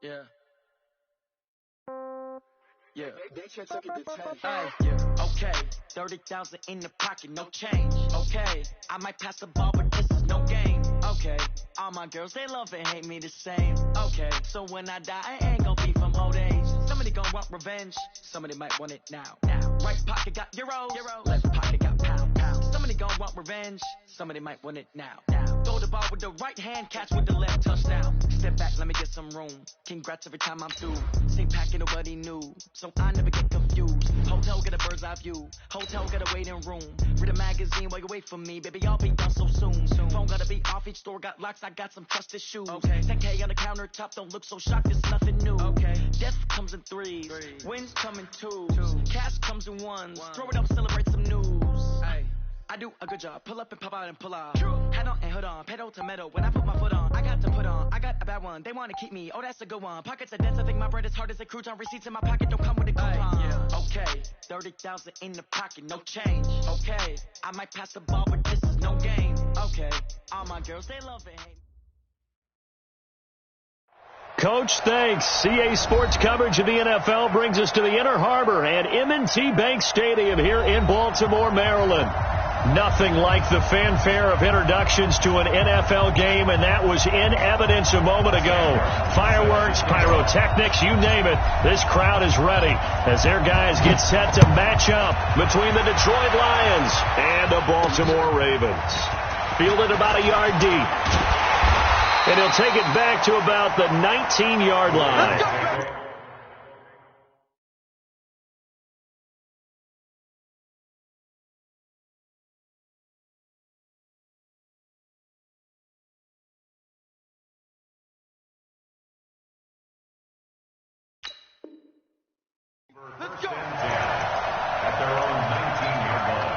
Yeah. Yeah. They should took it to 10. Yeah. Okay. 30,000 in the pocket, no change. Okay. I might pass the ball, but this is no game. Okay. All my girls, they love and hate me the same. Okay. So when I die, I ain't gonna be from old age. Somebody gonna want revenge. Somebody might want it now. Right pocket got euros. Left pocket got pound. Somebody gonna want revenge. Somebody might want it now. Throw the ball with the right hand, catch with the left, touchdown. Step back, let me get some room. Congrats every time I'm through. Same packet, nobody knew. So I never get confused. Hotel get a bird's eye view. Hotel get a waiting room. Read a magazine while you wait for me. Baby, I'll be done so soon. Phone gotta be off, each store got locks. I got some trusted shoes. Okay. 10K on the countertop, don't look so shocked, it's nothing new. Okay. Death comes in threes. Wins come in twos. Cash comes in ones. Throw it up, celebrate some news. Ay. I do a good job. Pull up and pop out and pull off. Head on and hood on. Pedal to metal. When I put my foot on, I got to put on. I got a bad one. They want to keep me. Oh, that's a good one. Pockets are dense. I think my bread is hard as a crouton. Receipts in my pocket don't come with a coupon. Yeah. Okay. 30,000 in the pocket. No change. Okay. I might pass the ball, but this is no game. Okay. All my girls, they love it. Coach, thanks. CA Sports coverage of the NFL brings us to the Inner Harbor at M&T Bank Stadium here in Baltimore, Maryland. Nothing like the fanfare of introductions to an NFL game, and that was in evidence a moment ago. Fireworks, pyrotechnics, you name it. This crowd is ready as their guys get set to match up between the Detroit Lions and the Baltimore Ravens. Fielded about a yard deep. And he'll take it back to about the 19-yard line. Let's go. At their own 19-yard line.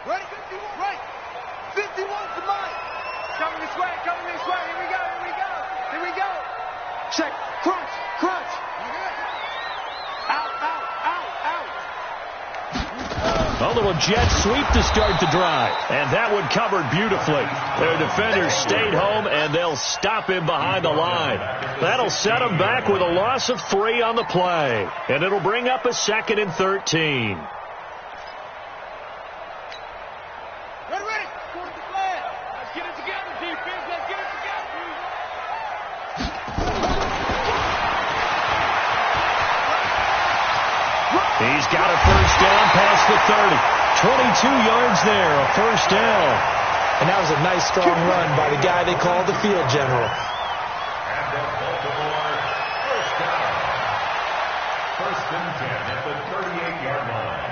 Ready? 51. Right. 51 to mine. Coming this way. Here we go. Check. Crunch. Out. A little jet sweep to start the drive. And that one covered beautifully. Their defenders stayed home, and they'll stop him behind the line. That'll set him back with a loss of 3 on the play. And it'll bring up a 2nd and 13. Ready. Going to the flag. Let's get it together, defense. Let's get it together. He's got a first down past the 30. 22 yards there, a first down. And that was a nice, strong run by the guy they call the field general. And the Baltimore first down. 1st and 10 at the 38-yard line.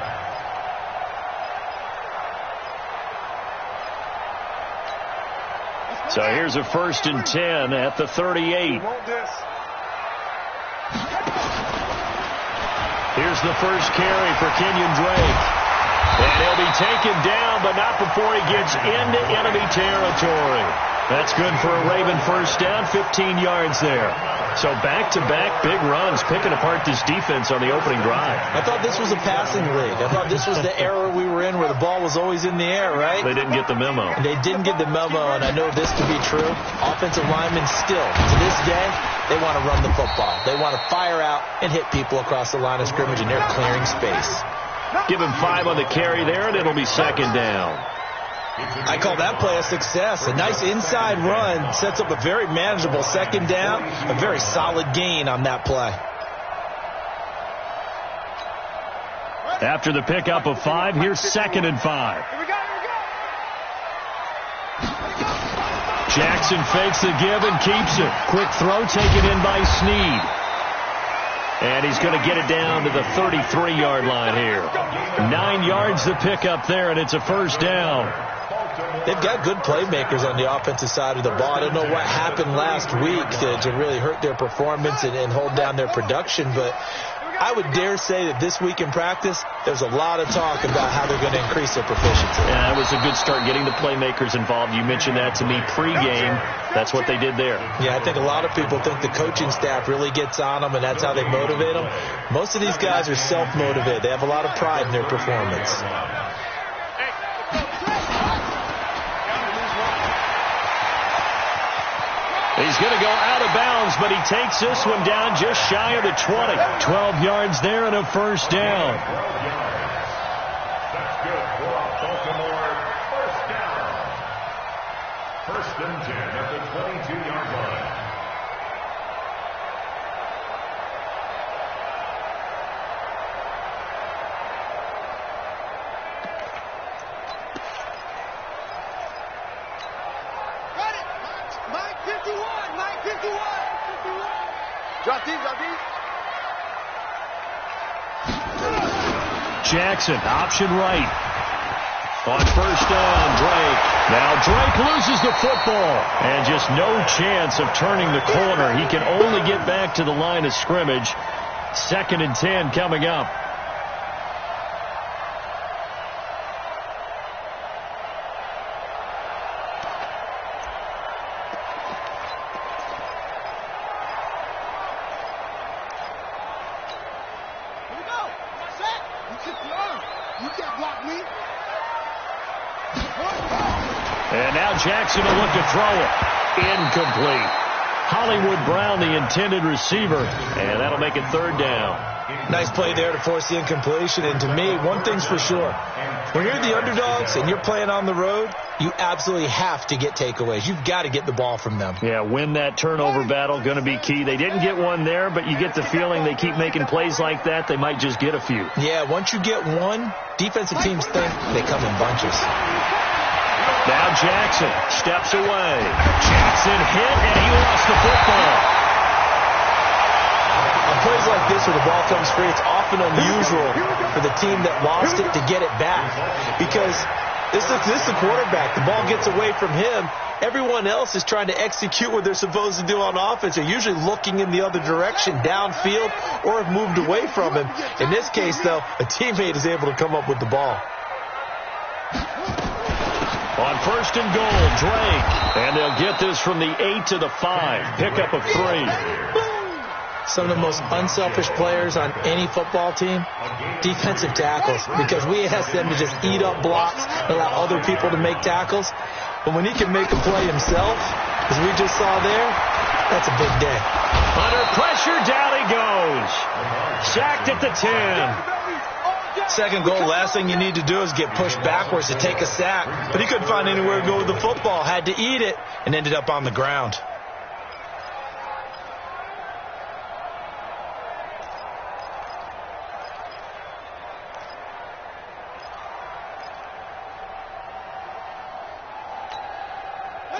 So here's a 1st and 10 at the 38. Here's the first carry for Kenyon Drake. And he'll be taken down, but not before he gets into enemy territory. That's good for a Raven first down, 15 yards there. So back-to-back big runs, picking apart this defense on the opening drive. I thought this was a passing league. I thought this was the era we were in where the ball was always in the air, right? They didn't get the memo. They didn't get the memo, and I know this to be true. Offensive linemen still, to this day, they want to run the football. They want to fire out and hit people across the line of scrimmage, and they're clearing space. Give him 5 on the carry there, and it'll be 2nd down. I call that play a success. A nice inside run sets up a very manageable 2nd down, a very solid gain on that play. After the pickup of 5, here's 2nd and 5. Here we go. Jackson fakes the give and keeps it. Quick throw taken in by Snead. And he's going to get it down to the 33-yard line here. 9 yards to pick up there, and it's a first down. They've got good playmakers on the offensive side of the ball. I don't know what happened last week to really hurt their performance and hold down their production, but I would dare say that this week in practice, there's a lot of talk about how they're going to increase their proficiency. Yeah, that was a good start getting the playmakers involved. You mentioned that to me pregame. That's what they did there. Yeah, I think a lot of people think the coaching staff really gets on them, and that's how they motivate them. Most of these guys are self-motivated. They have a lot of pride in their performance. He's going to go out of bounds, but he takes this one down just shy of the 20. 12 yards there and a first down. That's good for a Baltimore first down. First and 10 at the 22-yard line. Jackson, option right. On first down, Drake. Now Drake loses the football. And just no chance of turning the corner. He can only get back to the line of scrimmage. 2nd and 10 coming up. And now Jackson will look to throw it. Incomplete. Hollywood Brown, the intended receiver, and that'll make it 3rd down. Nice play there to force the incompletion. And to me, one thing's for sure. When you're the underdogs and you're playing on the road, you absolutely have to get takeaways. You've got to get the ball from them. Yeah, win that turnover battle, going to be key. They didn't get one there, but you get the feeling they keep making plays like that, they might just get a few. Yeah, once you get one, defensive teams think they come in bunches. Now Jackson steps away. Jackson hit, and he lost the football. On plays like this where the ball comes free, it's often unusual for the team that lost it to get it back. Because this is the quarterback. The ball gets away from him. Everyone else is trying to execute what they're supposed to do on offense. They're usually looking in the other direction, downfield, or have moved away from him. In this case, though, a teammate is able to come up with the ball. On first and goal, Drake. And they'll get this from the 8 to the 5. Pickup of 3. Some of the most unselfish players on any football team, defensive tackles, because we ask them to just eat up blocks and allow other people to make tackles. But when he can make a play himself, as we just saw there, that's a big day. Under pressure, down he goes. Sacked at the 10. Second goal, last thing you need to do is get pushed backwards to take a sack. But he couldn't find anywhere to go with the football, had to eat it, and ended up on the ground.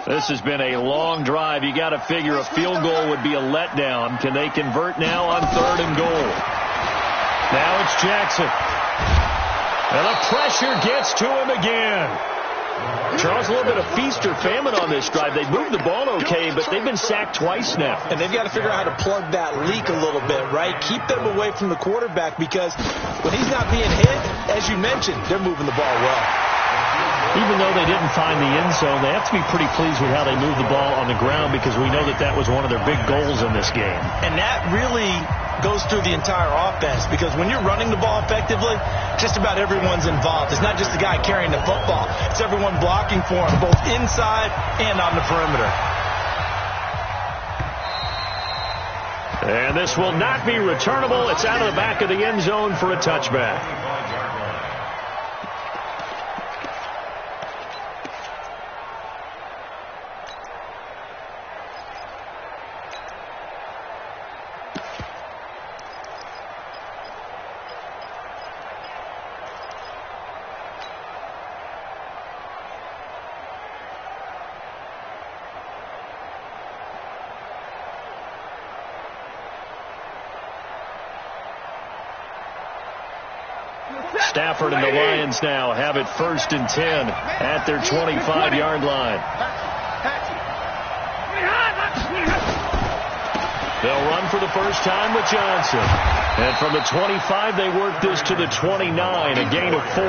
This has been a long drive. You got to figure a field goal would be a letdown. Can they convert now on 3rd and goal? Now it's Jackson. And the pressure gets to him again. Charles, a little bit of feast or famine on this drive. They moved the ball okay, but they've been sacked twice now. And they've got to figure out how to plug that leak a little bit, right? Keep them away from the quarterback, because when he's not being hit, as you mentioned, they're moving the ball well. Even though they didn't find the end zone, they have to be pretty pleased with how they moved the ball on the ground, because we know that was one of their big goals in this game. And that really goes through the entire offense, because when you're running the ball effectively, just about everyone's involved. It's not just the guy carrying the football. It's everyone blocking for him, both inside and on the perimeter. And this will not be returnable. It's out of the back of the end zone for a touchback. Stafford and the Lions now have it 1st and 10 at their 25-yard line. They'll run for the first time with Johnson. And from the 25, they work this to the 29, a gain of 4.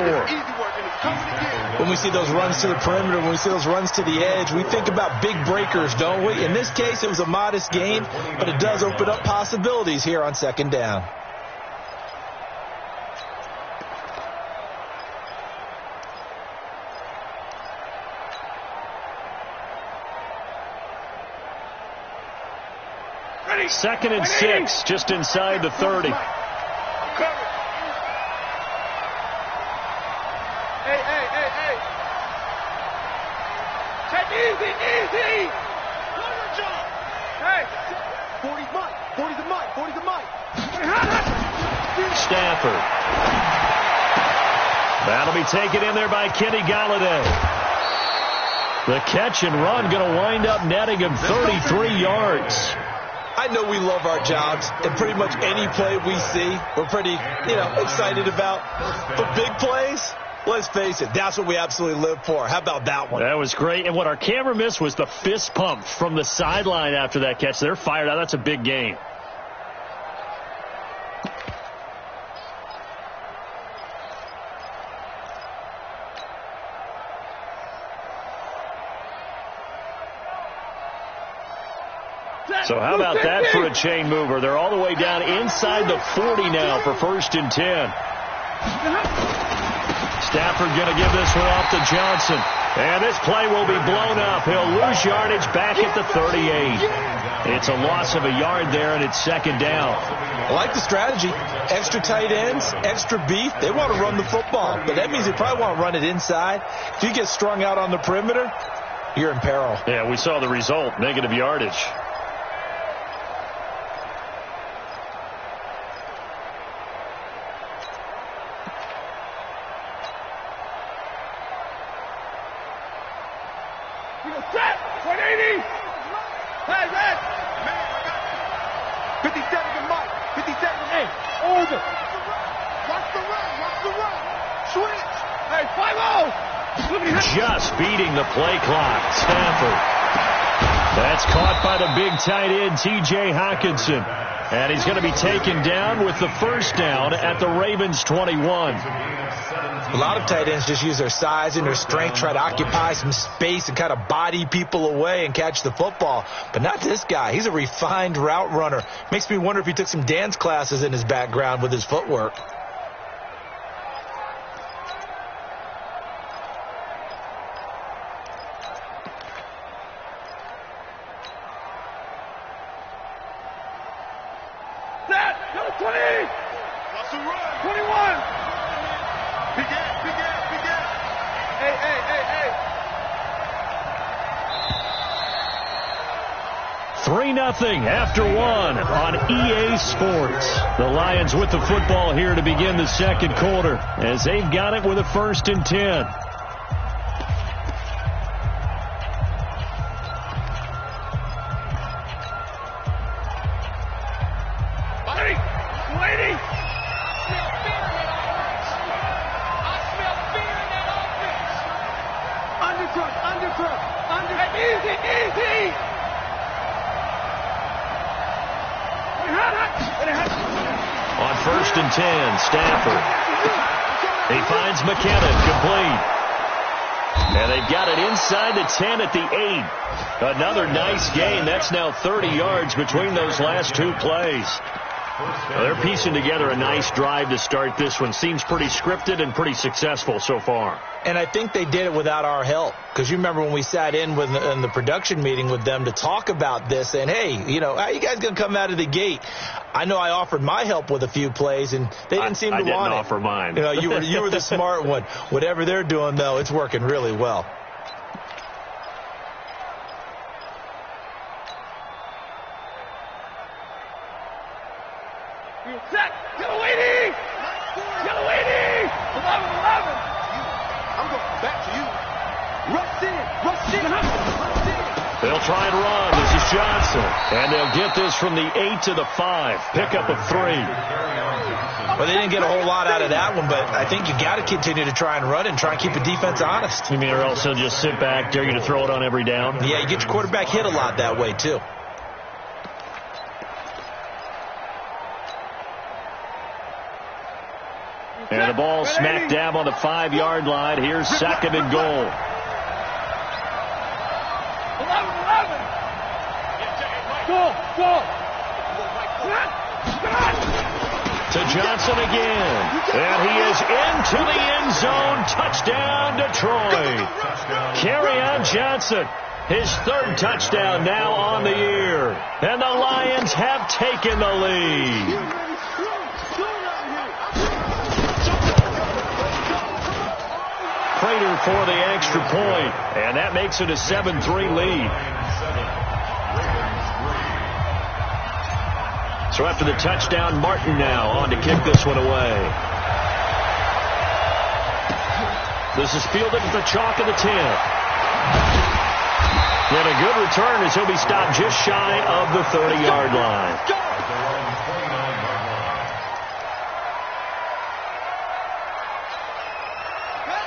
When we see those runs to the perimeter, when we see those runs to the edge, we think about big breakers, don't we? In this case, it was a modest gain, but it does open up possibilities here on second down. Second and 6, just inside the 30. Hey, hey, hey, hey. Take easy, easy. Hey. 40's Mike. 40's the Mike. 40's the Mike. Stafford. That'll be taken in there by Kenny Galladay. The catch and run going to wind up netting him 33 yards. I know we love our jobs, and pretty much any play we see, we're pretty, excited about. But big plays, let's face it, that's what we absolutely live for. How about that one? That was great. And what our camera missed was the fist pump from the sideline after that catch. They're fired out. That's a big gain. So how about that for a chain mover? They're all the way down inside the 40 now for 1st and 10. Stafford going to give this one off to Johnson. And this play will be blown up. He'll lose yardage back at the 38. It's a loss of a yard there, and it's second down. I like the strategy. Extra tight ends, extra beef. They want to run the football, but that means they probably want to run it inside. If you get strung out on the perimeter, you're in peril. Yeah, we saw the result, negative yardage. Just beating the play clock. Stafford. That's caught by the big tight end, T.J. Hawkinson. And he's going to be taken down with the first down at the Ravens' 21. A lot of tight ends just use their size and their strength, try to occupy some space and kind of body people away and catch the football. But not this guy. He's a refined route runner. Makes me wonder if he took some dance classes in his background with his footwork. After one on EA Sports. The Lions with the football here to begin the second quarter as they've got it with a 1st and 10. On 1st and 10, Stafford. He finds McKinnon, complete. And they've got it inside the 10 at the 8. Another nice gain. That's now 30 yards between those last two plays. Well, they're piecing together a nice drive to start this one. Seems pretty scripted and pretty successful so far. And I think they did it without our help. Because you remember when we sat in the production meeting with them to talk about this, and hey, how you guys going to come out of the gate? I know I offered my help with a few plays, and they didn't seem to want it. I didn't offer mine. You were the smart one. Whatever they're doing, though, it's working really well. They'll try and run. This is Johnson. And they'll get this from the 8 to the 5. Pickup of 3. Well, they didn't get a whole lot out of that one, but I think you got to continue to try and run and try and keep the defense honest. You mean, or else they'll just sit back, dare you to throw it on every down? Yeah, you get your quarterback hit a lot that way, too. the ball smack dab on the 5-yard line. Here's second and goal. 11. Go. To Johnson again. And he is into the end zone. Touchdown, Detroit. Kerryon Johnson, his third touchdown now on the year. And the Lions have taken the lead. Prater for the extra point. And that makes it a 7-3 lead. So after the touchdown, Martin now on to kick this one away. This is fielded at the chalk of the 10. And a good return as he'll be stopped just shy of the 30-yard line.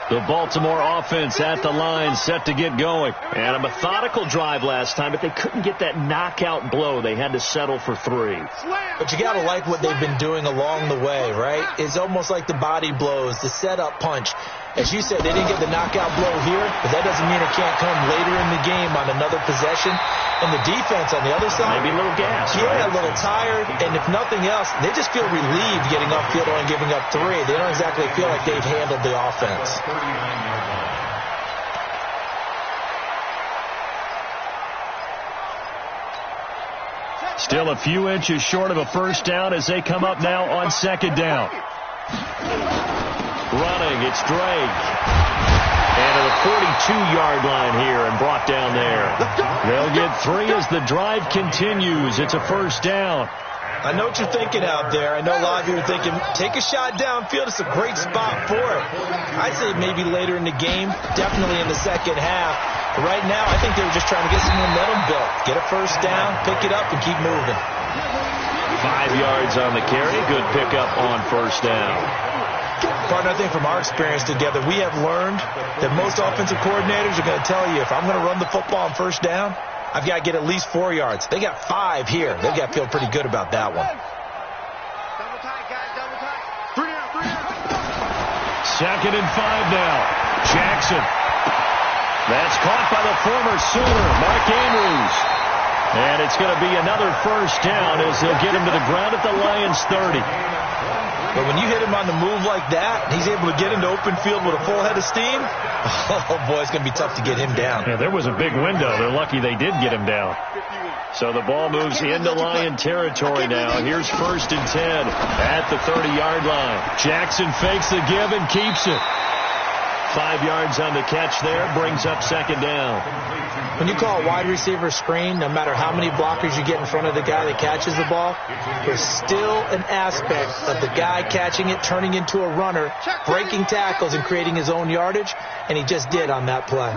The Baltimore offense at the line, set to get going. And a methodical drive last time, but they couldn't get that knockout blow. They had to settle for 3. But you got to like what they've been doing along the way, right? It's almost like the body blows, the setup punch. As you said, they didn't get the knockout blow here, but that doesn't mean it can't come later in the game on another possession. And the defense on the other side, maybe a little gas. Yeah, right? A little tired. And if nothing else, they just feel relieved getting upfield and giving up 3. They don't exactly feel like they've handled the offense. Still a few inches short of a first down as they come up now on second down. Running, it's Drake. And to the 42-yard line here and brought down there. They'll get 3 as the drive continues. It's a first down. I know what you're thinking out there. I know a lot of you are thinking, take a shot downfield. It's a great spot for it. I'd say maybe later in the game, definitely in the second half. But right now, I think they were just trying to get some momentum built. Get a first down, pick it up, and keep moving. 5 yards on the carry. Good pickup on first down. Partner, I think from our experience together, we have learned that most offensive coordinators are going to tell you, if I'm going to run the football on first down, I've got to get at least 4 yards. They got 5 here. They've got to feel pretty good about that one. Double tight, guys, double tight. 3 down. Second and 5 now. Jackson. That's caught by the former Sooner, Mark Andrews. And it's going to be another first down as they'll get him to the ground at the Lions 30. But when you hit him on the move like that, he's able to get into open field with a full head of steam, oh, boy, it's going to be tough to get him down. Yeah, there was a big window. They're lucky they did get him down. So the ball moves into Lion territory now. Here's first and 10 at the 30-yard line. Jackson fakes the give and keeps it. 5 yards on the catch there, brings up second down. When you call a wide receiver screen, no matter how many blockers you get in front of the guy that catches the ball, there's still an aspect of the guy catching it, turning into a runner, breaking tackles and creating his own yardage, and he just did on that play.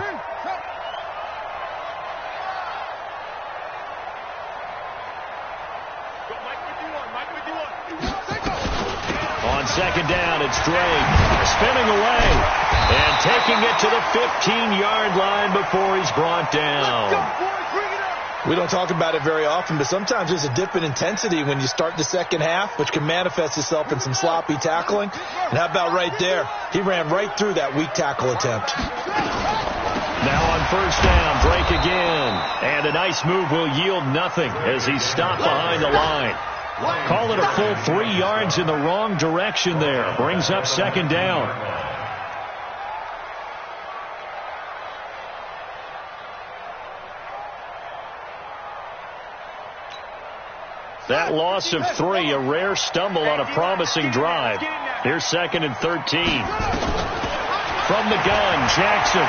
On second down, it's Drake spinning away. And taking it to the 15-yard line before he's brought down. We don't talk about it very often, but sometimes there's a dip in intensity when you start the second half, which can manifest itself in some sloppy tackling. And how about right there? He ran right through that weak tackle attempt. Now on first down, Drake again. And a nice move will yield nothing as he's stopped behind the line. Call it a full 3 yards in the wrong direction there. Brings up second down. That loss of 3, a rare stumble on a promising drive. Here's second and 13. From the gun, Jackson.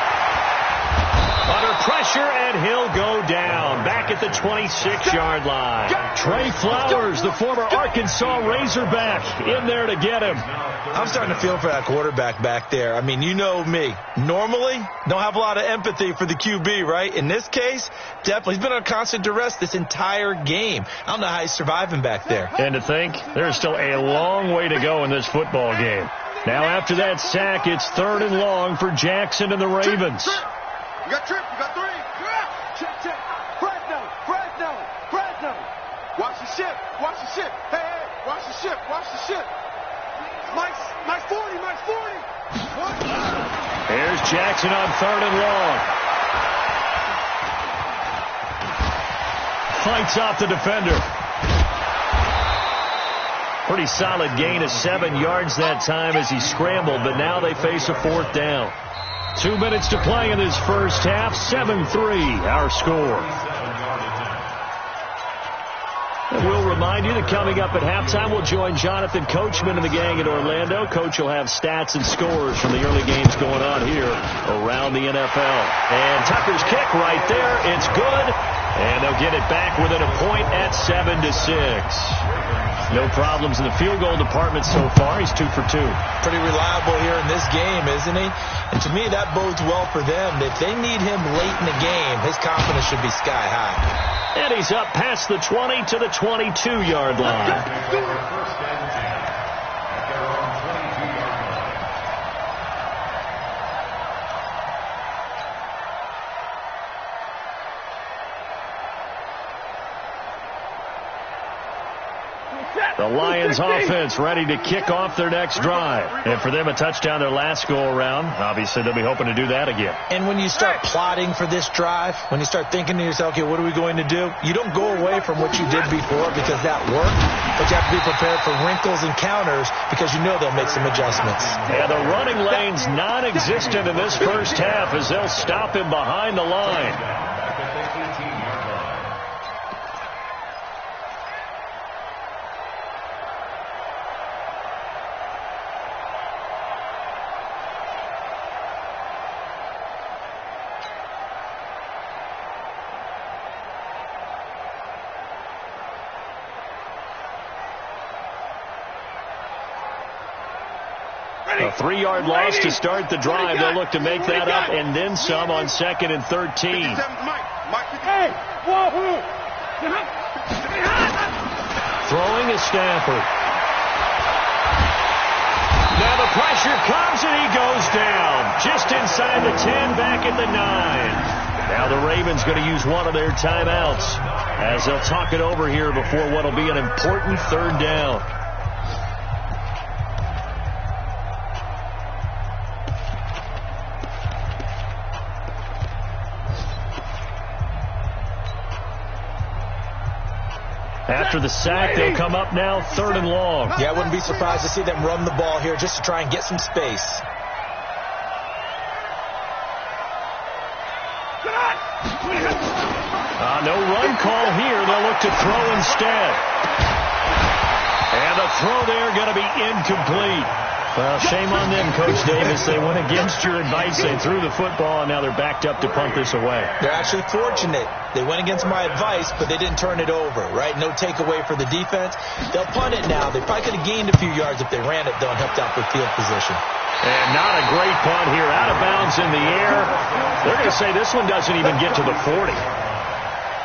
Under pressure, and he'll go down. Back at the 26-yard line. Trey Flowers, the former Arkansas Razorback, in there to get him. I'm starting to feel for that quarterback back there. I mean, you know me. Normally, don't have a lot of empathy for the QB, right? In this case, definitely. He's been on constant duress this entire game. I don't know how he's surviving back there. And to think, there's still a long way to go in this football game. Now, after that sack, it's third and long for Jackson and the Ravens. You got Trip, you got 3. Check. Fresno. Watch the ship. Hey, watch the ship. My 40, Here's Jackson on 3rd and long. Fights off the defender. Pretty solid gain of 7 yards that time as he scrambled, but now they face a 4th down. 2 minutes to play in this first half. 7-3 our score. And we'll remind you that coming up at halftime, we'll join Jonathan Coachman and the gang in Orlando. Coach will have stats and scores from the early games going on here around the NFL. And Tucker's kick right there. It's good. And they'll get it back within a point at 7-6. No problems in the field goal department so far. He's 2 for 2. Pretty reliable here in this game, isn't he? And to me, that bodes well for them. If they need him late in the game, his confidence should be sky high. And he's up past the 20 to the 22-yard line. First and 10 at their own 22-yard line. The Lions offense ready to kick off their next drive. And for them, a touchdown their last go-around. Obviously, they'll be hoping to do that again. And when you start plotting for this drive, when you start thinking to yourself, okay, what are we going to do? You don't go away from what you did before because that worked, but you have to be prepared for wrinkles and counters because you know they'll make some adjustments. And the running lane's non-existent in this first half as they'll stop him behind the line. Back at the 18-yard line. A 3-yard loss to start the drive. They'll look to make that up and then some on 2nd and 13. Throwing is Stafford. Now the pressure comes and he goes down. Just inside the 10, back at the 9. Now the Ravens going to use one of their timeouts as they'll talk it over here before what will be an important 3rd down. After the sack, they'll come up now 3rd and long. Yeah, I wouldn't be surprised to see them run the ball here just to try and get some space. No run call here. They'll look to throw instead. And the throw there going to be incomplete. Well, shame on them, Coach Davis. They went against your advice. They threw the football, and now they're backed up to punt this away. They're actually fortunate. They went against my advice, but they didn't turn it over, right? No takeaway for the defense. They'll punt it now. They probably could have gained a few yards if they ran it, though, and helped out with field position. And not a great punt here. Out of bounds in the air. They're going to say this one doesn't even get to the 40.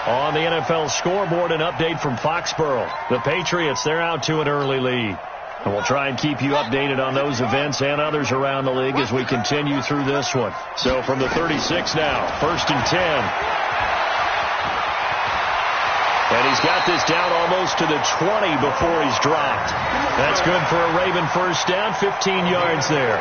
On the NFL scoreboard, an update from Foxborough. The Patriots, they're out to an early lead. And we'll try and keep you updated on those events and others around the league as we continue through this one. So from the 36 now, 1st and 10. And he's got this down almost to the 20 before he's dropped. That's good for a Raven first down, 15 yards there.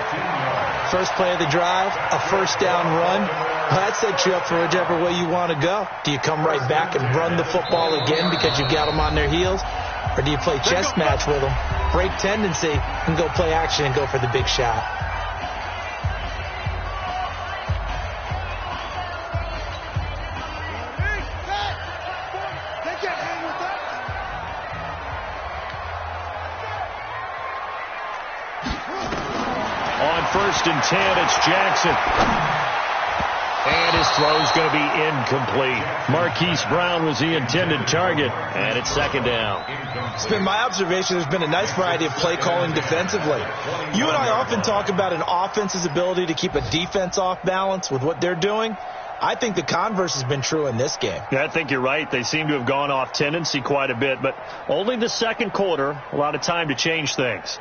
First play of the drive, a first down run. Well, that sets you up for whichever way you want to go. Do you come right back and run the football again because you've got them on their heels? Or do you play chess match with them, break tendency, and go play action and go for the big shot? On 1st and 10, it's Jackson. And his throw's going to be incomplete. Marquise Brown was the intended target, and it's 2nd down. It's been my observation there's been a nice variety of play calling defensively. You and I often talk about an offense's ability to keep a defense off balance with what they're doing. I think the converse has been true in this game. Yeah, I think you're right. They seem to have gone off tendency quite a bit, but only the 2nd quarter, a lot of time to change things.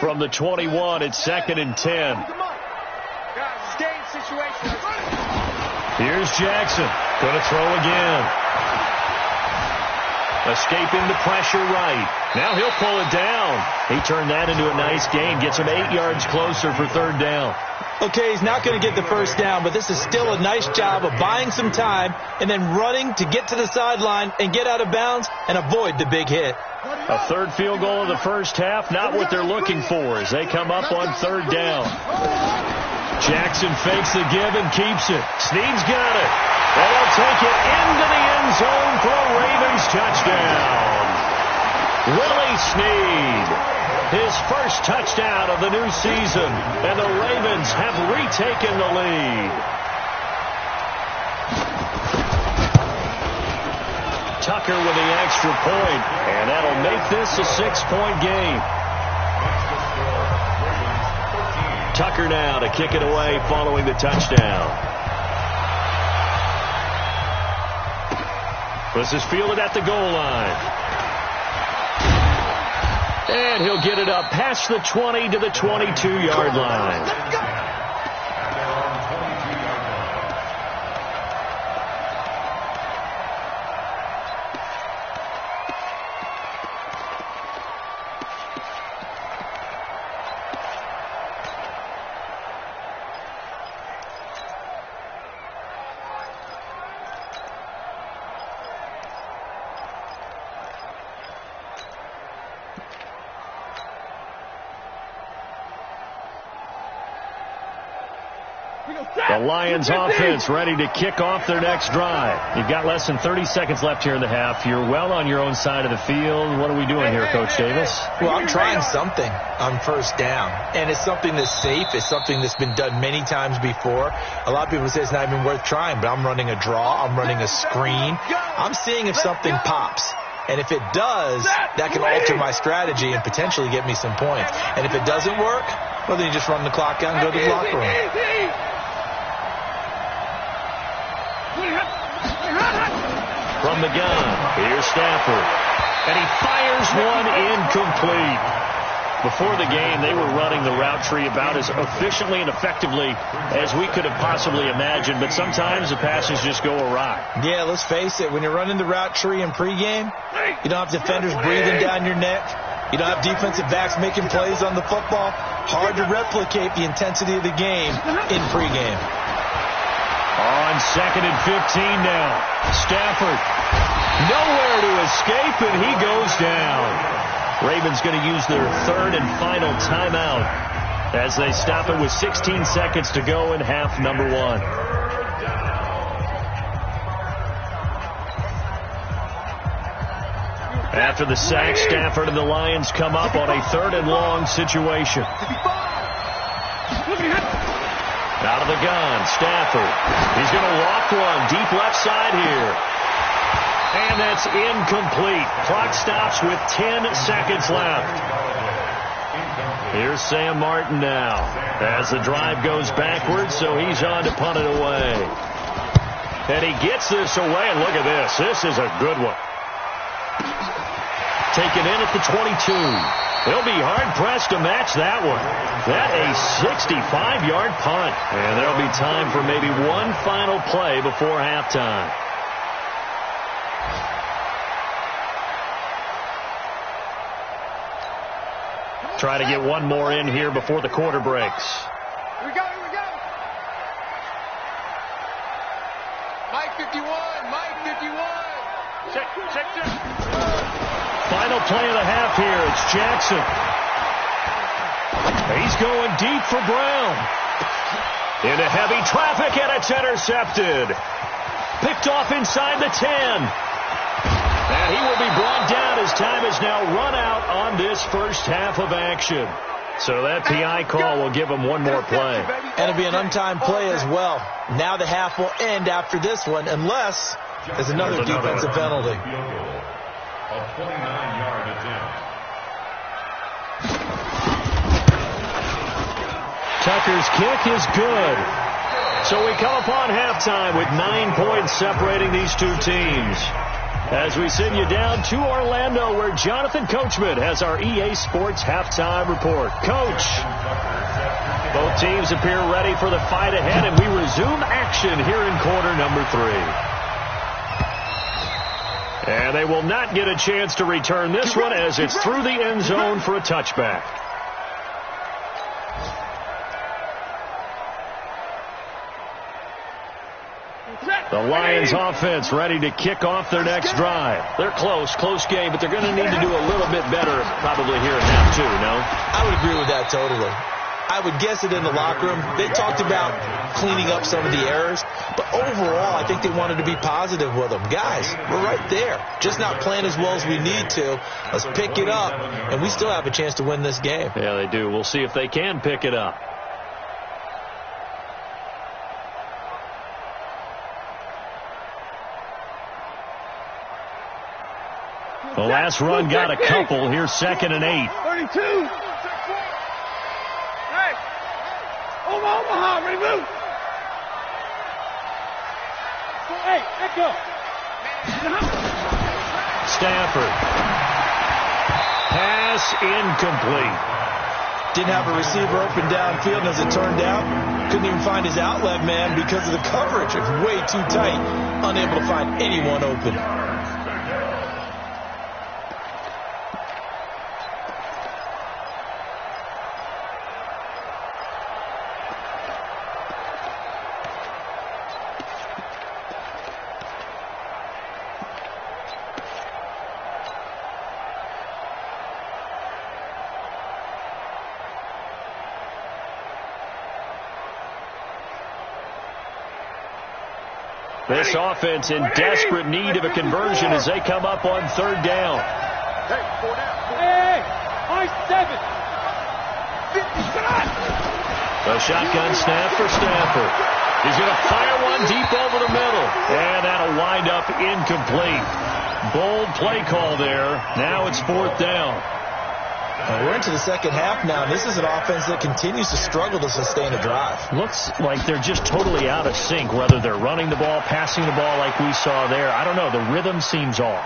from the 21. It's 2nd and 10. Stay in situation. Here's Jackson. Going to throw again. Escaping the pressure right. Now he'll pull it down. He turned that into a nice gain. Gets him 8 yards closer for 3rd down. Okay, he's not going to get the first down, but this is still a nice job of buying some time and then running to get to the sideline and get out of bounds and avoid the big hit. A 3rd field goal of the first half, not what they're looking for as they come up on 3rd down. Jackson fakes the give and keeps it. Snead's got it. And they'll take it into the end zone for a Ravens touchdown. Willie Snead, his first touchdown of the new season, and the Ravens have retaken the lead. Tucker with the extra point, and that'll make this a 6-point game. Tucker now to kick it away following the touchdown. This is fielded at the goal line. And he'll get it up past the 20 to the 22-yard line. The Lions offense ready to kick off their next drive. You've got less than 30 seconds left here in the half. You're well on your own side of the field. What are we doing here, Coach Davis? Well, I'm trying something on 1st down, and it's something that's safe. It's something that's been done many times before. A lot of people say it's not even worth trying, but I'm running a draw. I'm running a screen. I'm seeing if something pops. And if it does, that can alter my strategy and potentially get me some points. And if it doesn't work, well, then you just run the clock out and go to the locker room. From the gun, here's Stafford. And he fires one incomplete. Before the game, they were running the route tree about as efficiently and effectively as we could have possibly imagined, but sometimes the passes just go awry. Yeah, let's face it. When you're running the route tree in pregame, you don't have defenders breathing down your neck. You don't have defensive backs making plays on the football. Hard to replicate the intensity of the game in pregame. On 2nd and 15 now. Stafford nowhere to escape, and he goes down. Ravens going to use their 3rd and final timeout as they stop it with 16 seconds to go in half number 1. After the sack, Stafford and the Lions come up on a 3rd and long situation. Out of the gun, Stafford. He's going to walk one deep left side here. And that's incomplete. Clock stops with 10 seconds left. Here's Sam Martin now as the drive goes backwards, so he's on to punt it away. And he gets this away, and look at this. This is a good one. Taken in at the 22. They'll be hard-pressed to match that one. That a 65-yard punt. And there'll be time for maybe one final play before halftime. Try to get one more in here before the quarter breaks. Here we go, here we go. Mike 51, Mike 51. Check. Final play of the half here. It's Jackson. He's going deep for Brown. Into heavy traffic, and it's intercepted. Picked off inside the 10. And he will be brought down as time is now run out on this first half of action. So that PI call will give him one more play. And it'll be an untimed play as well. Now the half will end after this one unless there's another defensive penalty. A 29-yard attempt. Tucker's kick is good. So we come upon halftime with 9 points separating these two teams. As we send you down to Orlando, where Jonathan Coachman has our EA Sports halftime report. Coach, both teams appear ready for the fight ahead, and we resume action here in quarter number 3. And they will not get a chance to return this one as it's through the end zone for a touchback. The Lions offense ready to kick off their next drive. They're close game, but they're going to need to do a little bit better probably here in half 2, no? I would agree with that totally. I would guess it in the locker room. They talked about cleaning up some of the errors, but overall I think they wanted to be positive with them. Guys, we're right there. Just not playing as well as we need to. Let's pick it up, and we still have a chance to win this game. Yeah, they do. We'll see if they can pick it up. The last run got a couple. Here's 2nd and 8. 32. Hey. Omaha, ready, move. Hey, let go. Stafford. Pass incomplete. Didn't have a receiver open downfield, and as it turned out, couldn't even find his outlet man because of the coverage. It was way too tight, unable to find anyone open. This offense in desperate need of a conversion as they come up on 3rd down. Hey, 4 down. Hey, I 7. 50 shot. The shotgun snap for Stafford. He's going to fire one deep over the middle. And that'll wind up incomplete. Bold play call there. Now it's 4th down. We're into the second half now. This is an offense that continues to struggle to sustain a drive. Looks like they're just totally out of sync, whether they're running the ball, passing the ball like we saw there. I don't know. The rhythm seems off.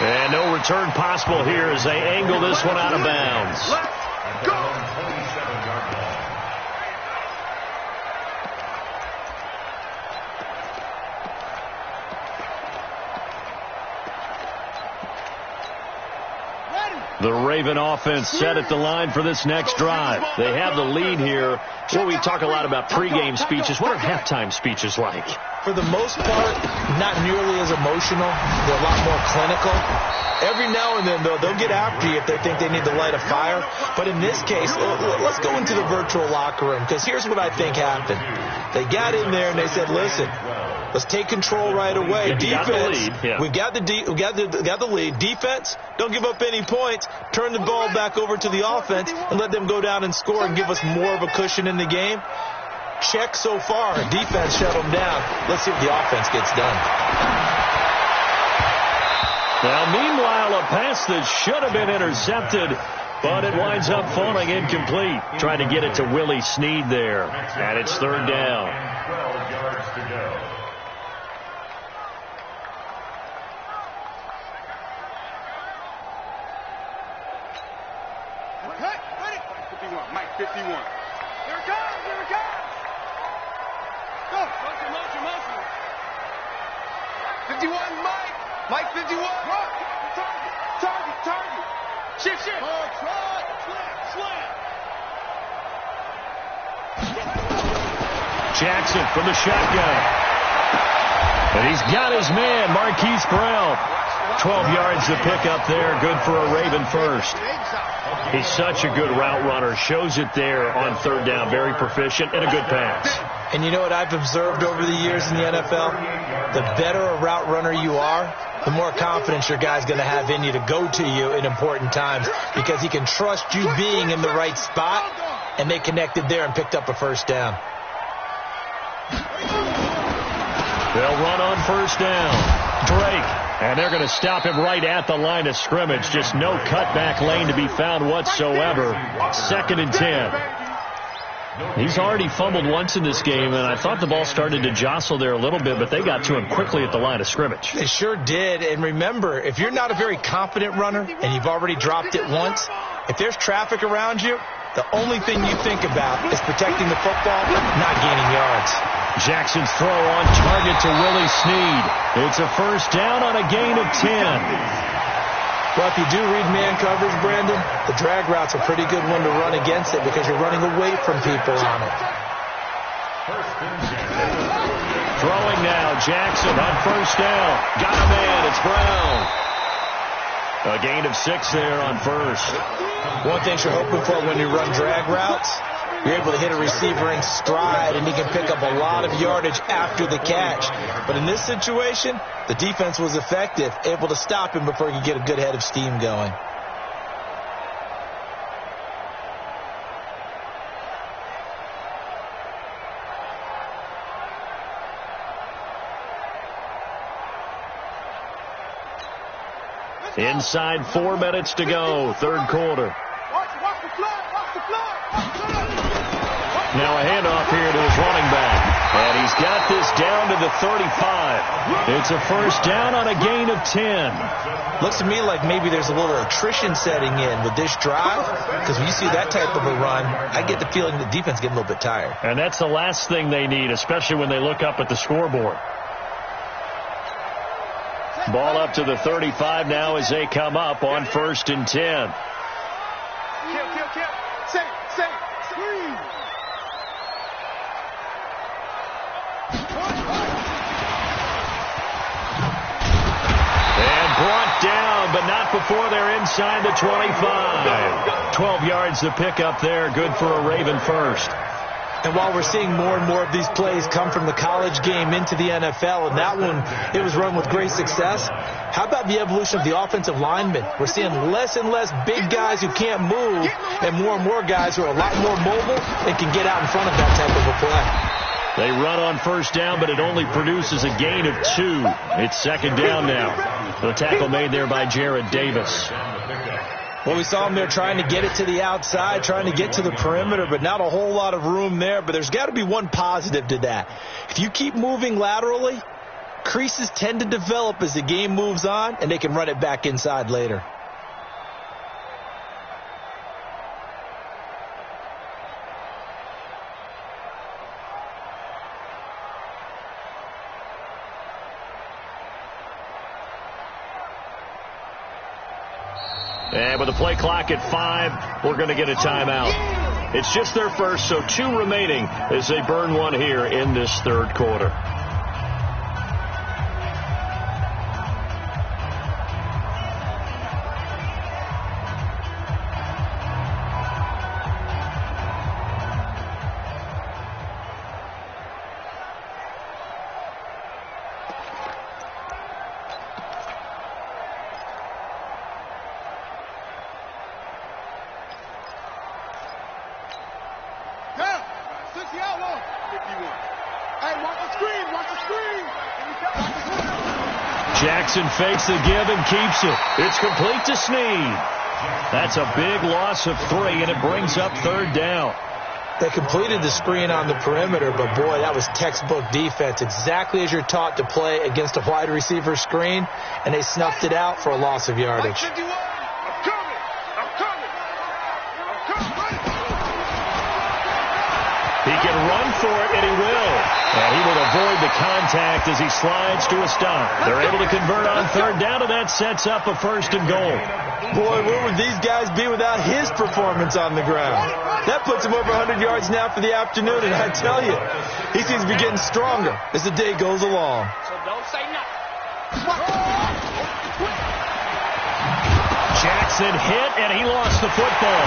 And no return possible here as they angle this one out of bounds. Let's go. The Raven offense set at the line for this next drive. They have the lead here. Well, we talk a lot about pregame speeches. What are halftime speeches like? For the most part, not nearly as emotional. They're a lot more clinical. Every now and then, though, they'll get after you if they think they need to light a fire. But in this case, let's go into the virtual locker room, because here's what I think happened. They got in there and they said, listen, let's take control right away. Defense, we got the lead. Defense, don't give up any points. Turn the ball back over to the offense and let them go down and score and give us more of a cushion in the game. Check so far. Defense shut them down. Let's see what the offense gets done. Now, meanwhile, a pass that should have been intercepted, but it winds up falling incomplete. Trying to get it to Willie Snead there. And it's 3rd down. 12 yards to go. Mike 51. Here it comes, here it comes. Go. Motion. 51, Mike. Mike 51. Run. Target. Shift. Slant. Jackson from the shotgun. And he's got his man, Marquise Brown. 12 yards to pick up there. Good for a Raven first. He's such a good route runner. Shows it there on 3rd down. Very proficient and a good pass. And you know what I've observed over the years in the NFL? The better a route runner you are, the more confidence your guy's going to have in you to go to you in important times, because he can trust you being in the right spot, and they connected there and picked up a 1st down. They'll run on 1st down. Drake. And they're going to stop him right at the line of scrimmage. Just no cutback lane to be found whatsoever. 2nd and 10. He's already fumbled once in this game, and I thought the ball started to jostle there a little bit, but they got to him quickly at the line of scrimmage. They sure did. And remember, if you're not a very confident runner and you've already dropped it once, if there's traffic around you, the only thing you think about is protecting the football, not gaining yards. Jackson's throw on target to Willie Snead. It's a first down on a gain of 10. Well, if you do read man coverage, Brandon, the drag route's a pretty good one to run against it because you're running away from people on it. Throwing now, Jackson on first down. Got a man, it's Brown. A gain of 6 there on first. One thing you're hoping for when you run drag routes, you're able to hit a receiver in stride, and he can pick up a lot of yardage after the catch. But in this situation, the defense was effective, able to stop him before he could get a good head of steam going. Inside 4 minutes to go, third quarter. Now a handoff here to his running back. And he's got this down to the 35. It's a first down on a gain of 10. Looks to me like maybe there's a little attrition setting in with this drive, because when you see that type of a run, I get the feeling the defense getting a little bit tired. And that's the last thing they need, especially when they look up at the scoreboard. Ball up to the 35 now as they come up on first and 10. Brought down, but not before they're inside the 25. 12 yards to pick up there. Good for a Raven first. And while we're seeing more and more of these plays come from the college game into the NFL, and that one, it was run with great success, how about the evolution of the offensive linemen? We're seeing less and less big guys who can't move and more guys who are a lot more mobile and can get out in front of that type of a play. They run on first down, but it only produces a gain of 2. It's second down now. The tackle made there by Jared Davis. Well, we saw him there trying to get it to the outside, trying to get to the perimeter, but not a whole lot of room there. But there's got to be one positive to that. If you keep moving laterally, creases tend to develop as the game moves on, and they can run it back inside later. And with the play clock at 5, we're going to get a timeout. It's just their first, so 2 remaining as they burn one here in this third quarter. Jackson fakes the give and keeps it. It's complete to Snead. That's a big loss of 3, and it brings up third down. They completed the screen on the perimeter, but boy, that was textbook defense. Exactly as you're taught to play against a wide receiver screen, and they snuffed it out for a loss of yardage. He can run for it, and he will. And he will avoid the contact as he slides to a stop. They're able to convert on third down, and that sets up a first and goal. Boy, where would these guys be without his performance on the ground? That puts him over 100 yards now for the afternoon, and I tell you, he seems to be getting stronger as the day goes along. So don't say nothing. Jackson hit, and he lost the football.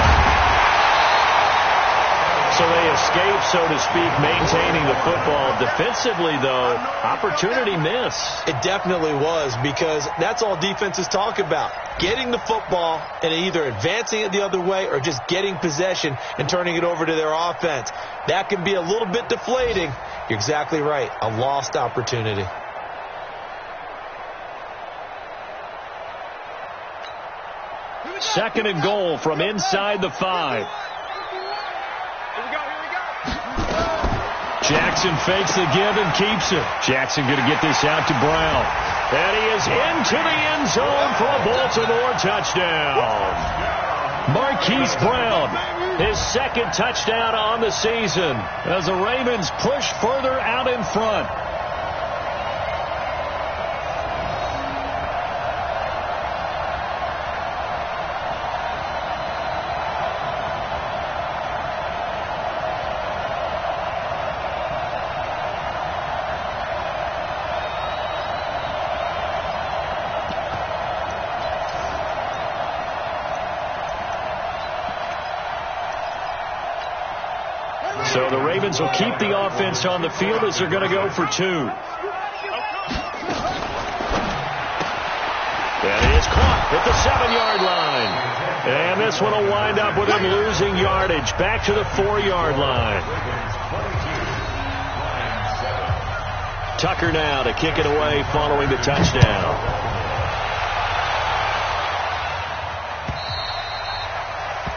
So they escape, so to speak, maintaining the football. Defensively, though, opportunity miss. It definitely was, because that's all defenses talk about. Getting the football and either advancing it the other way or just getting possession and turning it over to their offense. That can be a little bit deflating. You're exactly right. A lost opportunity. Second and goal from inside the 5. Jackson fakes the give and keeps it. Jackson going to get this out to Brown. And he is into the end zone for a Baltimore touchdown. Marquise Brown, his second touchdown on the season as the Ravens push further out in front. So the Ravens will keep the offense on the field as they're going to go for 2. And it is caught at the 7-yard line. And this one will wind up with him losing yardage back to the 4-yard line. Tucker now to kick it away following the touchdown.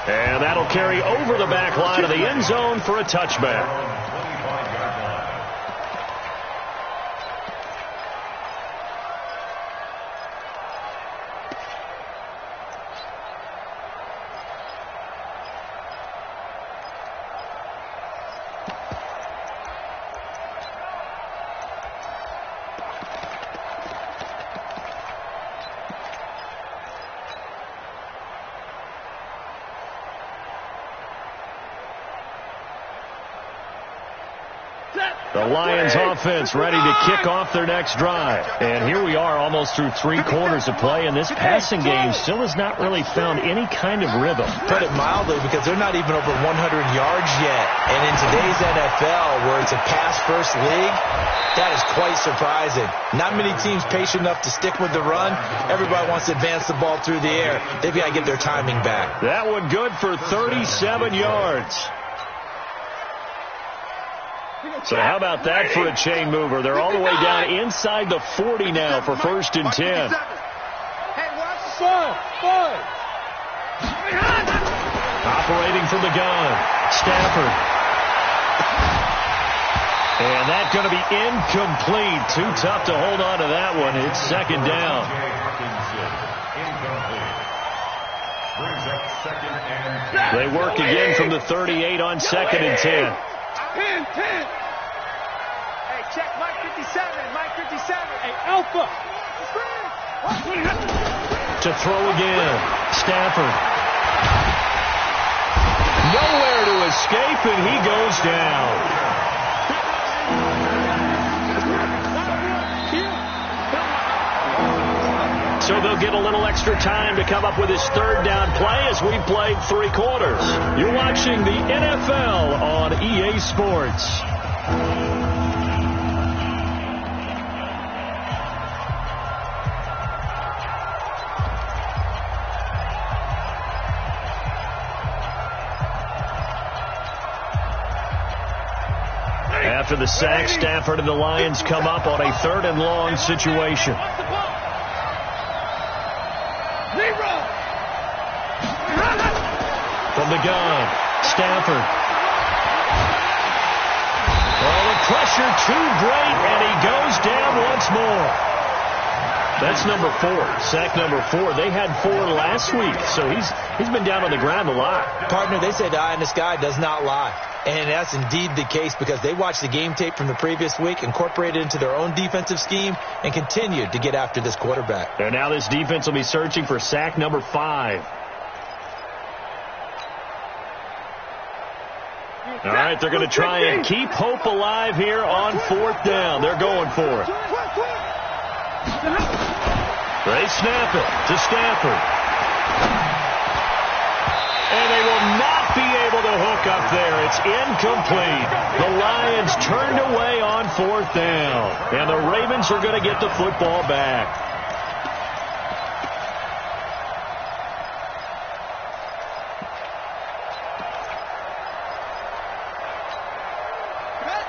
And that'll carry over the back line of the end zone for a touchback. The Lions offense ready to kick off their next drive. And here we are almost through 3 quarters of play, and this passing game still has not really found any kind of rhythm. Put it mildly, because they're not even over 100 yards yet. And in today's NFL, where it's a pass-first league, that is quite surprising. Not many teams patient enough to stick with the run. Everybody wants to advance the ball through the air. They've got to get their timing back. That one good for 37 yards. So how about that for a chain mover? They're all the way down inside the 40 now for 1st and 10. Hey, watch the ball. Operating from the gun, Stafford. And that's going to be incomplete. Too tough to hold on to that one. It's 2nd down. They work again from the 38 on 2nd and 10. 10. Hey, check Mike 57. Mike 57. Hey, Alpha. To throw again. Stafford. Nowhere to escape, and he goes down. So they'll get a little extra time to come up with his 3rd down play as we've played 3 quarters. You're watching the NFL on EA Sports. After the sack, Stafford and the Lions come up on a 3rd and long situation. From the gun, Stafford. Oh, the pressure too great, and he goes down once more. That's number 4, sack number 4. They had 4 last week, so he's been down on the ground a lot. Partner, they say the eye in the sky does not lie. And that's indeed the case, because they watched the game tape from the previous week, incorporated it into their own defensive scheme, and continued to get after this quarterback. And now this defense will be searching for sack number 5. All right, they're going to try and keep hope alive here on 4th down. They're going for it. They snap it to Stafford. And they will not be able to hook up there. It's incomplete. The Lions turned away on 4th down. And the Ravens are going to get the football back.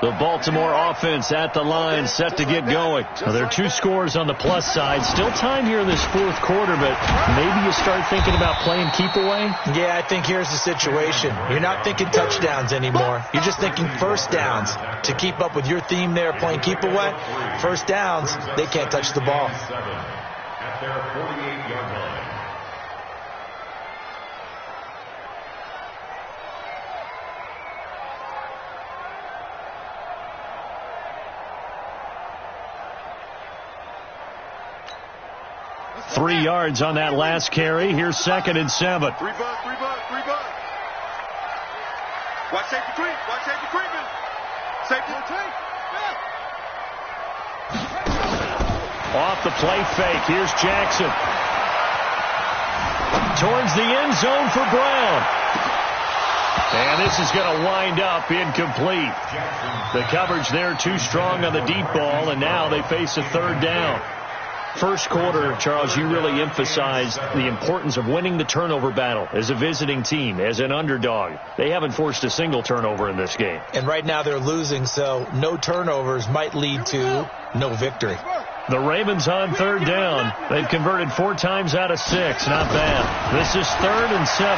The Baltimore offense at the line, set to get going. Now, there are 2 scores on the plus side. Still time here in this 4th quarter, but maybe you start thinking about playing keep away? Yeah, I think here's the situation. You're not thinking touchdowns anymore. You're just thinking first downs. To keep up with your theme there, playing keep away, first downs, they can't touch the ball. At their 48-yard line. Three yards on that last carry. Here's 2nd and 7. 3 buck. Watch safety creep. Watch safety creeping. Safety. Off the play fake. Here's Jackson. Towards the end zone for Brown. And this is going to wind up incomplete. The coverage there too strong on the deep ball, and now they face a 3rd down. First quarter, Charles, you really emphasized the importance of winning the turnover battle as a visiting team, as an underdog. They haven't forced a single turnover in this game. And right now they're losing, so no turnovers might lead to no victory. The Ravens on 3rd down. They've converted 4 times out of 6. Not bad. This is 3rd and 7.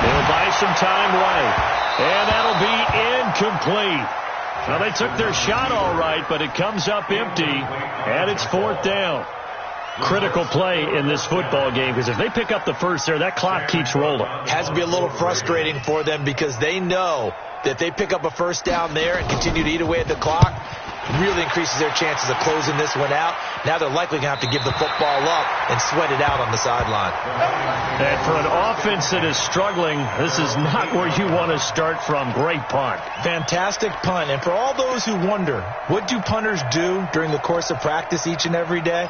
They'll buy some time right. And that'll be incomplete. Well, they took their shot all right, but it comes up empty, and it's 4th down. Critical play in this football game, because if they pick up the first there, that clock keeps rolling. Has to be a little frustrating for them because they know that they pick up a first down there and continue to eat away at the clock, really increases their chances of closing this one out. Now they're likely going to have to give the football up and sweat it out on the sideline. And for an offense that is struggling, this is not where you want to start from. Great punt. Fantastic punt. And for all those who wonder, what do punters do during the course of practice each and every day?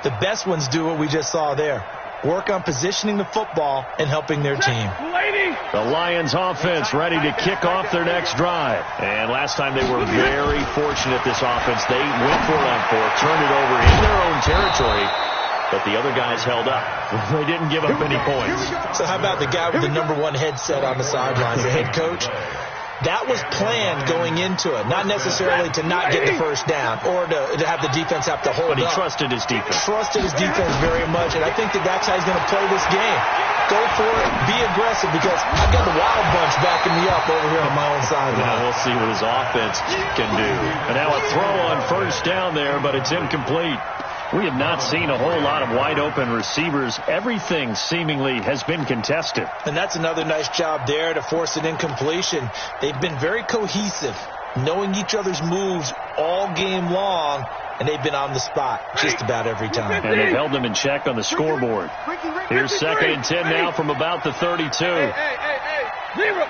The best ones do what we just saw there. Work on positioning the football and helping their team. The Lions offense ready to kick off their next drive. And last time they were very fortunate, this offense. They went for it on 4th, turned it over in their own territory, but the other guys held up. They didn't give up any points. So how about the guy with the number 1 headset on the sidelines, the head coach? That was planned going into it, not necessarily to not get the first down or to have the defense have to hold up. But he trusted his defense. Trusted his defense very much, and I think that's how he's going to play this game. Go for it, be aggressive, because I've got the wild bunch backing me up over here on my own sideline. Yeah, we'll see what his offense can do. And now a throw on first down there, but it's incomplete. We have not seen a whole lot of wide-open receivers. Everything seemingly has been contested. And that's another nice job there to force an incompletion. They've been very cohesive, knowing each other's moves all game long, and they've been on the spot just about every time. And they've held them in check on the scoreboard. Here's 2nd and 10 now from about the 32. Hey, zero.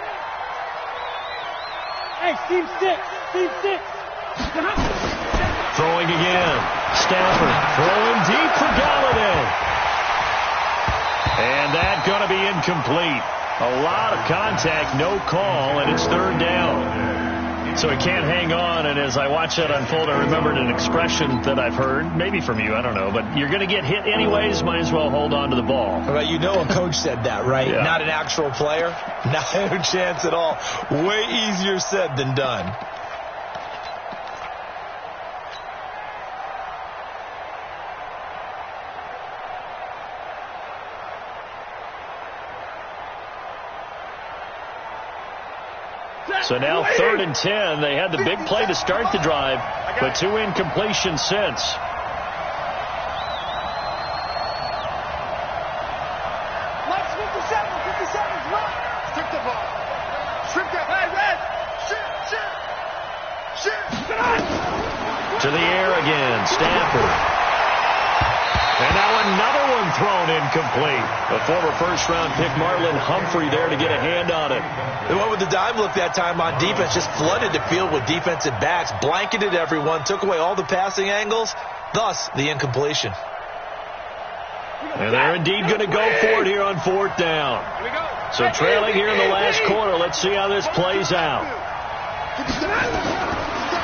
Hey, Steve six. Throwing again. Stafford throwing deep for Galladay. And that's going to be incomplete. A lot of contact, no call, and it's 3rd down. So he can't hang on, and as I watch that unfold, I remembered an expression that I've heard, maybe from you, I don't know, but you're going to get hit anyways, might as well hold on to the ball. Well, you know a coach said that, right? Yeah. Not an actual player. Not a chance at all. Way easier said than done. So now 3rd and 10. They had the big play to start the drive, but 2 incompletions since. Let's 57's right. Strip the ball. Strip that. Hey, Red. Shit. To the air again. Stafford. And now another one thrown incomplete. A former first-round pick, Marlon Humphrey, there to get a hand on it. They went with the dime look that time on defense, just flooded the field with defensive backs, blanketed everyone, took away all the passing angles, thus the incompletion. And they're indeed going to go for it here on 4th down. So trailing here in the last quarter, let's see how this plays out.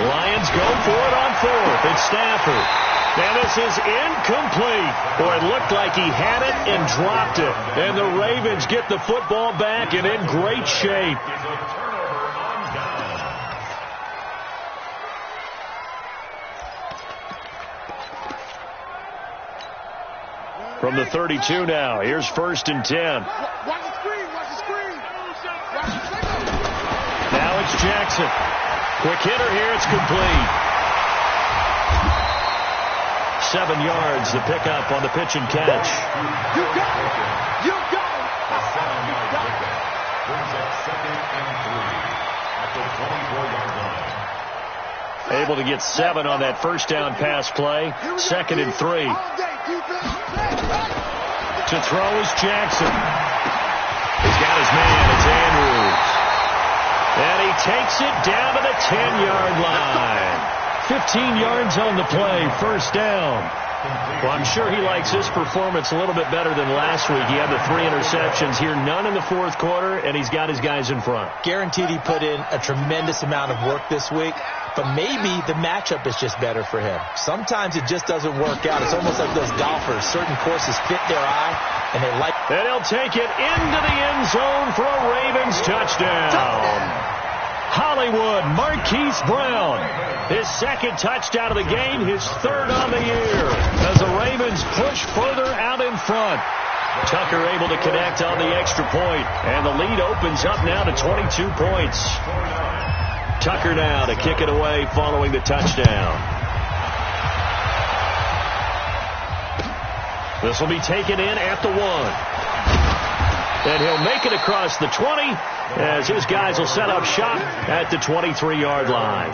Lions go for it on 4th. It's Stafford. And this is incomplete. Boy, it looked like he had it and dropped it. And the Ravens get the football back and in great shape. from the 32 now. Here's 1st and 10. Watch the screen. Watch the screen. Now it's Jackson. Quick hitter here. It's complete. 7 yards, the pickup on the pitch and catch. You got it. You got it. Brings up 2nd and 3 at the 24-yard line. Able to get 7 on that first down pass play. 2nd and 3. To throw is Jackson. He's got his man. It's Andrews. And he takes it down to the 10-yard line. 15 yards on the play. 1st down. Well, I'm sure he likes his performance a little bit better than last week. He had the 3 interceptions here, none in the 4th quarter, and he's got his guys in front. Guaranteed he put in a tremendous amount of work this week, but maybe the matchup is just better for him. Sometimes it just doesn't work out. It's almost like those golfers. Certain courses fit their eye, and they like. And he'll take it into the end zone for a Ravens touchdown. Hollywood, Marquise Brown. His 2nd touchdown of the game, his 3rd on the year. As the Ravens push further out in front. Tucker able to connect on the extra point. And the lead opens up now to 22 points. Tucker now to kick it away following the touchdown. This will be taken in at the 1. And he'll make it across the 20 as his guys will set up shop at the 23-yard line.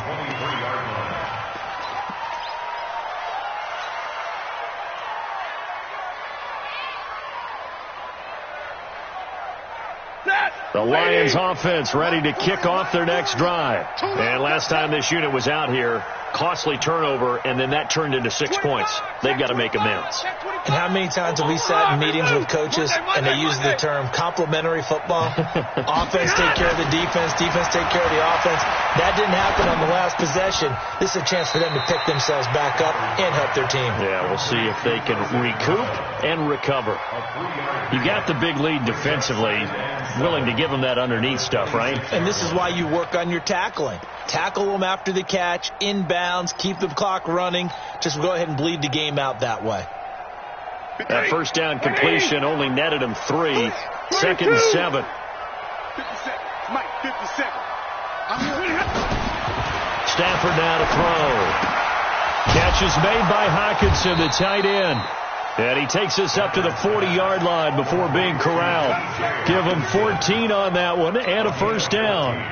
The Lions offense ready to kick off their next drive. And last time this unit was out here, costly turnover, and then that turned into 6 points. They've got to make amends. And how many times have we sat in meetings with coaches and they use the term complementary football? Offense take care of the defense, defense take care of the offense. That didn't happen on the last possession. This is a chance for them to pick themselves back up and help their team. Yeah, we'll see if they can recoup and recover. You got the big lead defensively, willing to give them that underneath stuff, right? And this is why you work on your tackling. Tackle them after the catch, inbounds, keep the clock running. Just go ahead and bleed the game out that way. That first down completion only netted him 3. 2nd and 7. 57. Mike, 57. Stafford now to throw. Catch is made by Hockenson, the tight end. And he takes us up to the 40-yard line before being corralled. Give him 14 on that one and a first down.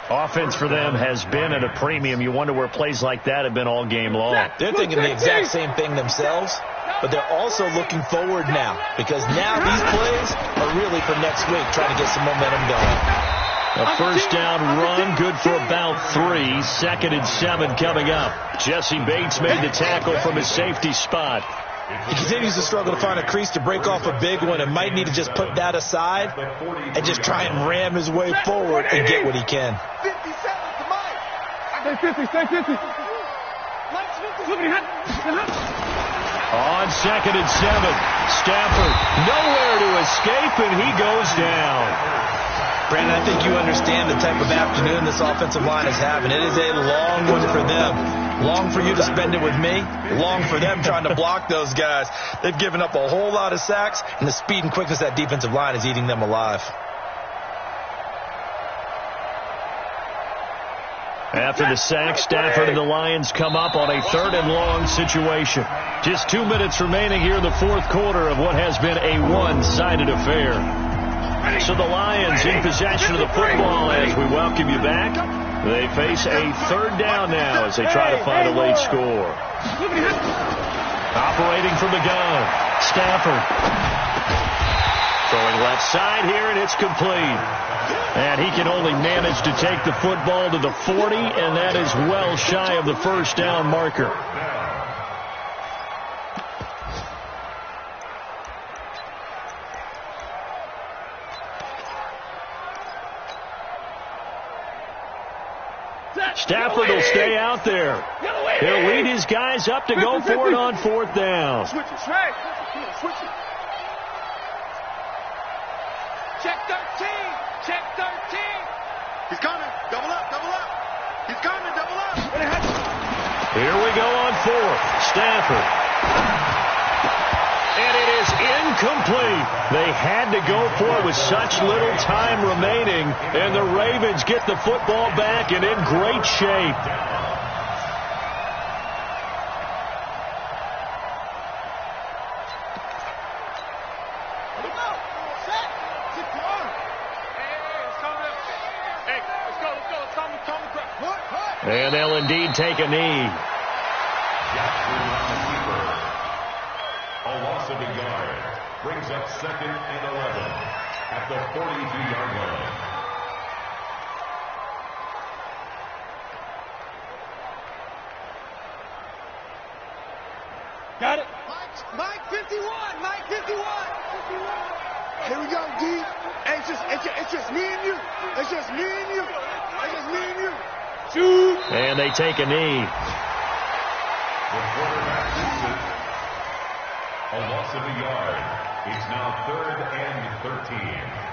Offense for them has been at a premium. You wonder where plays like that have been all game long. They're thinking the exact same thing themselves, but they're also looking forward now because now these plays are really for next week, trying to get some momentum going. A first down run, good for about 3. 2nd and 7 coming up. Jesse Bates made the tackle from his safety spot. He continues to struggle to find a crease to break off a big one and might need to just put that aside and just try and ram his way forward and get what he can. 57 to Mike. Stay 50. On 2nd and 7, Stafford nowhere to escape, and he goes down. Brandon, I think you understand the type of afternoon this offensive line is having. It is a long one for them. Long for you to spend it with me. Long for them trying to block those guys. They've given up a whole lot of sacks, and the speed and quickness of that defensive line is eating them alive. After the sack, Stafford and the Lions come up on a 3rd and long situation. Just 2 minutes remaining here in the 4th quarter of what has been a one-sided affair. So the Lions in possession of the football as we welcome you back. They face a 3rd down now as they try to find a late score. Operating from the gun, Stafford. Throwing left side here, and it's complete. And he can only manage to take the football to the 40, and that is well shy of the first down marker. Stafford will stay out there. He'll lead his guys up to go for it on 4th down. Switch it, Trey. Switch it. Check 13. Check 13. He's coming. Double up. He's coming. Double up. Here we go on 4th. Stafford. And it is incomplete. They had to go for it with such little time remaining, and the Ravens get the football back and in great shape. And they'll indeed take a knee. A loss of a yard brings up 2nd and 11 at the 42-yard line. Got it. Mike 51. Mike 51. Here we go, D. Hey, it's just me and you. It's just me and you. It's just me and you. Shoot. And they take a knee. The quarterback gets it. A loss of a yard. It's now 3rd and 13.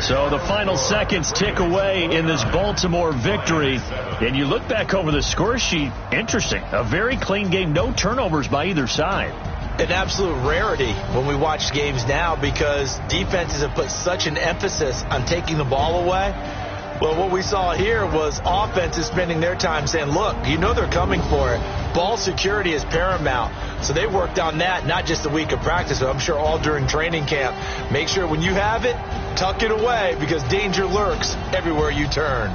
So the final seconds tick away in this Baltimore victory. And you look back over the score sheet, interesting. A very clean game, no turnovers by either side. An absolute rarity when we watch games now because defenses have put such an emphasis on taking the ball away. Well, what we saw here was offenses spending their time saying, look, you know they're coming for it. Ball security is paramount. So they worked on that, not just a week of practice, but I'm sure all during training camp. Make sure when you have it, tuck it away because danger lurks everywhere you turn.